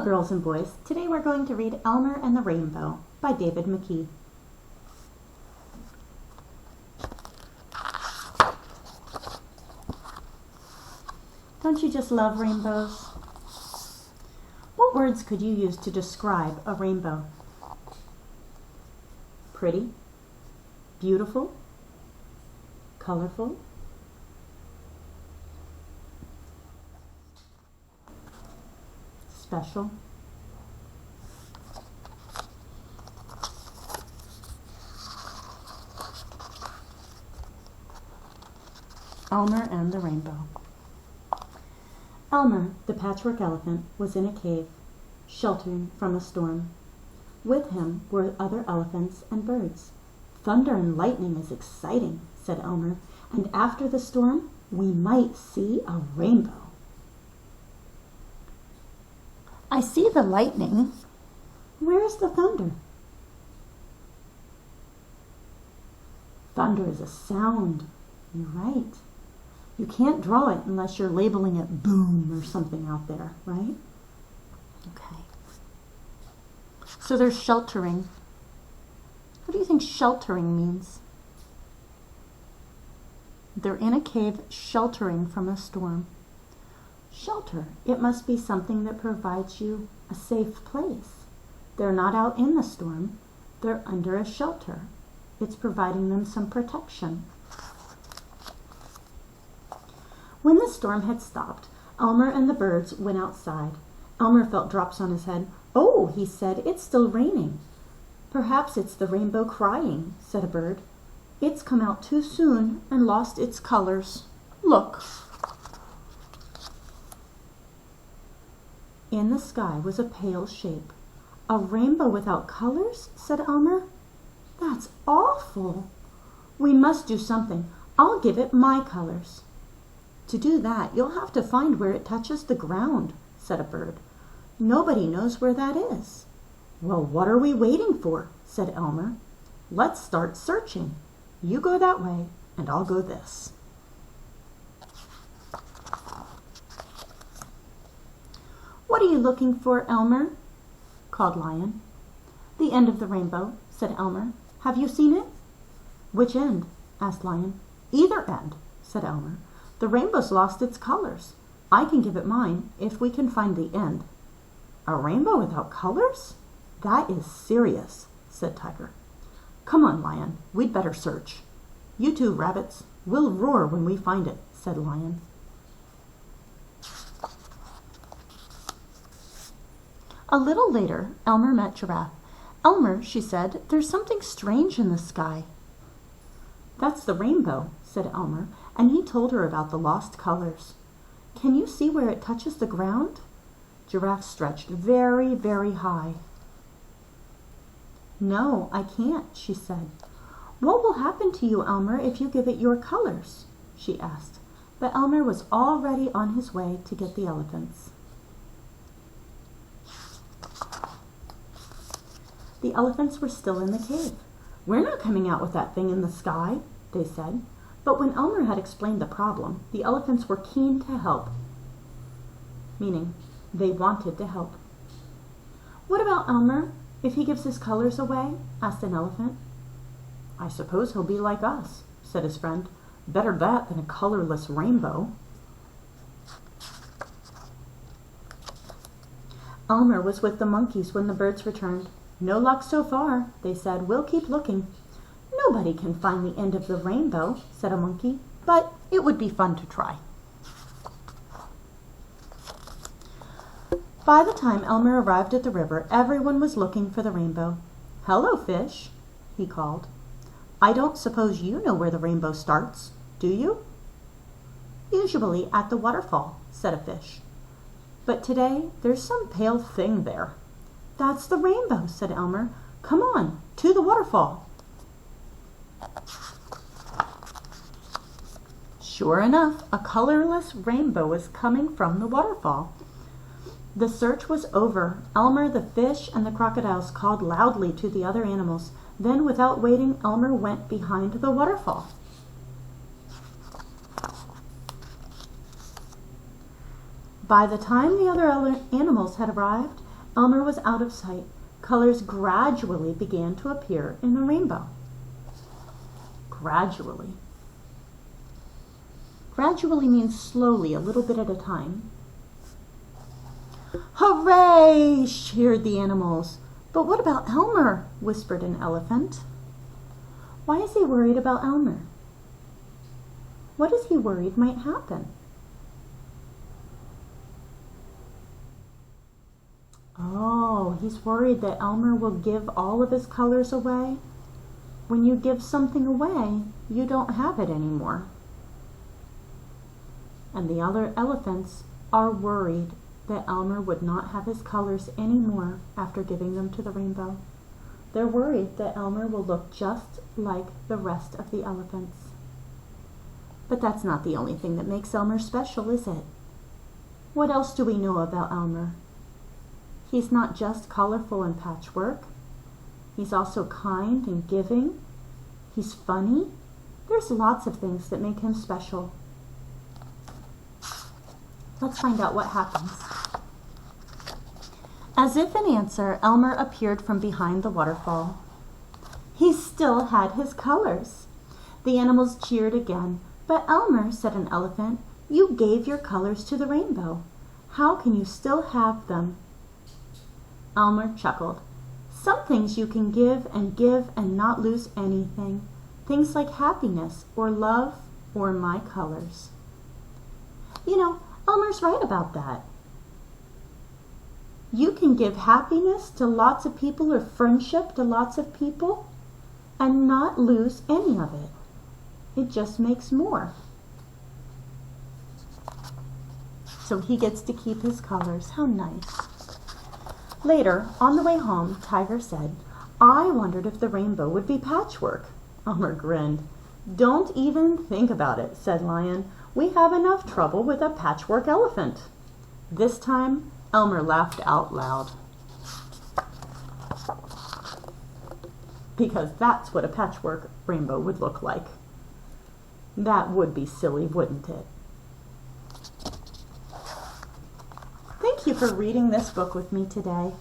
girls and boys. Today we're going to read Elmer and the Rainbow by David McKee. Don't you just love rainbows? What words could you use to describe a rainbow? Pretty, beautiful, colorful, special. Elmer and the Rainbow. Elmer, the patchwork elephant, was in a cave, sheltering from a storm. With him were other elephants and birds. "Thunder and lightning is exciting," said Elmer, "and after the storm, we might see a rainbow." "I see the lightning. Where's the thunder?" "Thunder is a sound." "You're right. You can't draw it unless you're labeling it boom or something out there, right?" Okay. So they're sheltering. What do you think sheltering means? They're in a cave sheltering from a storm. Shelter. It must be something that provides you a safe place. They're not out in the storm. They're under a shelter. It's providing them some protection. When the storm had stopped, Elmer and the birds went outside. Elmer felt drops on his head. "Oh," he said, "it's still raining." "Perhaps it's the rainbow crying," said a bird. "It's come out too soon and lost its colors. Look." In the sky was a pale shape. "A rainbow without colors?" said Elmer. "That's awful. We must do something. I'll give it my colors." "To do that, you'll have to find where it touches the ground," said a bird. "Nobody knows where that is." "Well, what are we waiting for?" said Elmer. "Let's start searching. You go that way, and I'll go this." "What are you looking for, Elmer?" called Lion. "The end of the rainbow," said Elmer. "Have you seen it?" "Which end?" asked Lion. "Either end," said Elmer. "The rainbow's lost its colors. I can give it mine if we can find the end." "A rainbow without colors? That is serious," said Tiger. "Come on, Lion, we'd better search." "You two rabbits, we'll roar when we find it," said Lion. A little later, Elmer met Giraffe. "Elmer," she said, "there's something strange in the sky." "That's the rainbow," said Elmer, and he told her about the lost colors. "Can you see where it touches the ground?" Giraffe stretched very, very high. "No, I can't," she said. "What will happen to you, Elmer, if you give it your colors?" she asked. But Elmer was already on his way to get the elephants. The elephants were still in the cave. "We're not coming out with that thing in the sky," they said. But when Elmer had explained the problem, the elephants were keen to help, meaning they wanted to help. "What about Elmer, if he gives his colors away?" asked an elephant. "I suppose he'll be like us," said his friend. "Better that than a colorless rainbow." Elmer was with the monkeys when the birds returned. "No luck so far," they said. "We'll keep looking." "Nobody can find the end of the rainbow," said a monkey, "but it would be fun to try." By the time Elmer arrived at the river, everyone was looking for the rainbow. "Hello, fish," he called. "I don't suppose you know where the rainbow starts, do you?" "Usually at the waterfall," said a fish. "But today there's some pale thing there." "That's the rainbow," said Elmer. "Come on, to the waterfall." Sure enough, a colorless rainbow was coming from the waterfall. The search was over. Elmer, the fish, and the crocodiles called loudly to the other animals. Then, without waiting, Elmer went behind the waterfall. By the time the other animals had arrived, Elmer was out of sight. Colors gradually began to appear in the rainbow. Gradually. Gradually means slowly, a little bit at a time. Hooray! Cheered the animals. But what about Elmer? Whispered an elephant. Why is he worried about Elmer? What is he worried might happen? Oh, he's worried that Elmer will give all of his colors away. When you give something away, you don't have it anymore. And the other elephants are worried that Elmer would not have his colors anymore after giving them to the rainbow. They're worried that Elmer will look just like the rest of the elephants. But that's not the only thing that makes Elmer special, is it? What else do we know about Elmer? He's not just colorful and patchwork. He's also kind and giving. He's funny. There's lots of things that make him special. Let's find out what happens. As if in answer, Elmer appeared from behind the waterfall. He still had his colors. The animals cheered again. But Elmer, said an elephant, you gave your colors to the rainbow. How can you still have them? Elmer chuckled. Some things you can give and not lose anything. Things like happiness or love or my colors. You know, Elmer's right about that. You can give happiness to lots of people or friendship to lots of people and not lose any of it. It just makes more. So he gets to keep his colors. How nice. Later, on the way home, Tiger said, I wondered if the rainbow would be patchwork. Elmer grinned. Don't even think about it, said Lion. We have enough trouble with a patchwork elephant. This time, Elmer laughed out loud. Because that's what a patchwork rainbow would look like. That would be silly, wouldn't it? Thank you for reading this book with me today.